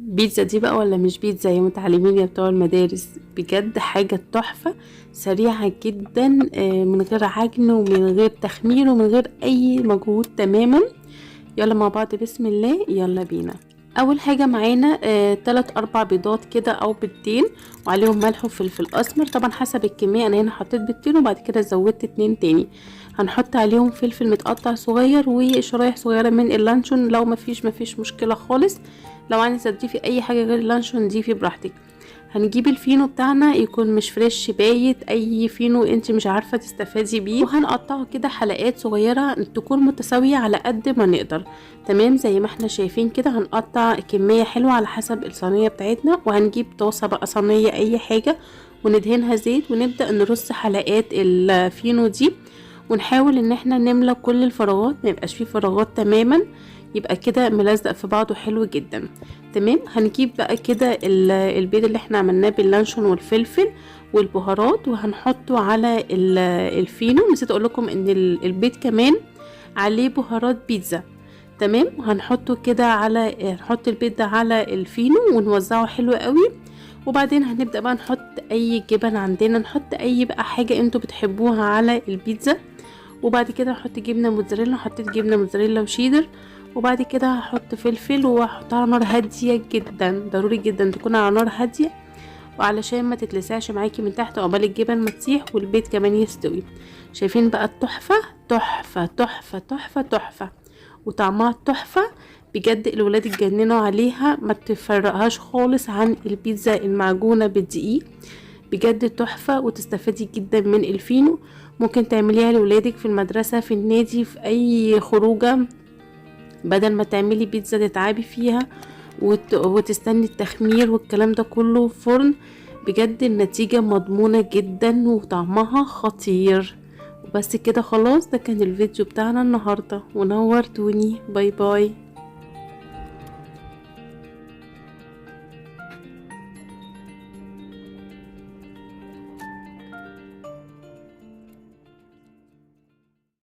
بيتزا دي بقى ولا مش بيتزا يا متعلمين يا بتوع المدارس؟ بجد حاجة تحفة، سريعة جدا، من غير عجن ومن غير تخمير ومن غير اي مجهود تماما. يلا مع بعض بسم الله، يلا بينا. اول حاجة معانا 3-4 بيضات كده او بيضتين، وعليهم ملح وفلفل اسمر طبعا حسب الكمية. انا هنا حطيت بيضتين وبعد كده زودت 2 تاني. هنحط عليهم فلفل متقطع صغير وشرايح صغيرة من اللانشون، لو مفيش مشكلة خالص. لو عايزة تضيفي اي حاجة غير اللانشون ضيفي براحتك. هنجيب الفينو بتاعنا يكون مش فريش بايت، اي فينو انت مش عارفة تستفادي بيه، وهنقطعه كده حلقات صغيرة تكون متساوية على قد ما نقدر. تمام زي ما احنا شايفين كده. هنقطع كمية حلوة على حسب الصينية بتاعتنا، وهنجيب طاسة بقى صينية اي حاجة وندهنها زيت، ونبدأ نرص حلقات الفينو دي، ونحاول ان احنا نملى كل الفراغات، ما يبقاش فيه فراغات تماما، يبقى كده ملزق في بعضه حلو جدا. تمام. هنجيب بقى كده البيض اللي احنا عملناه باللانشون والفلفل والبهارات، وهنحطه على الفينو. نسيت اقول لكم ان البيض كمان عليه بهارات بيتزا. تمام. هنحطه كده هنحط البيض ده على الفينو ونوزعه حلو قوي. وبعدين هنبدأ بقى نحط اي جبن عندنا، نحط اي بقى حاجة انتوا بتحبوها على البيتزا. وبعد كده هحط جبنة موتزاريلا، حطيت جبنة موتزاريلا وشيدر. وبعد كده هحط فلفل وهحطها على نار هادية جدا، ضروري جدا تكون على نار هادية، وعلشان ما تتلسعش معاكي من تحت عقبال الجبن ما تسيح والبيض كمان يستوي. شايفين بقى التحفة؟ تحفة تحفة تحفة تحفة، وطعمها تحفة بجد. الولاد اتجننوا عليها، ما تفرقهاش خالص عن البيتزا المعجونة بالدقيق. بجد تحفة، وتستفادي جدا من الفينو. ممكن تعمليها لولادك في المدرسة، في النادي، في اي خروجة، بدل ما تعملي بيتزا تتعبي فيها وتستني التخمير والكلام ده كله في فرن. بجد النتيجة مضمونة جدا وطعمها خطير. وبس كده خلاص، ده كان الفيديو بتاعنا النهاردة، ونورتوني. باي باي.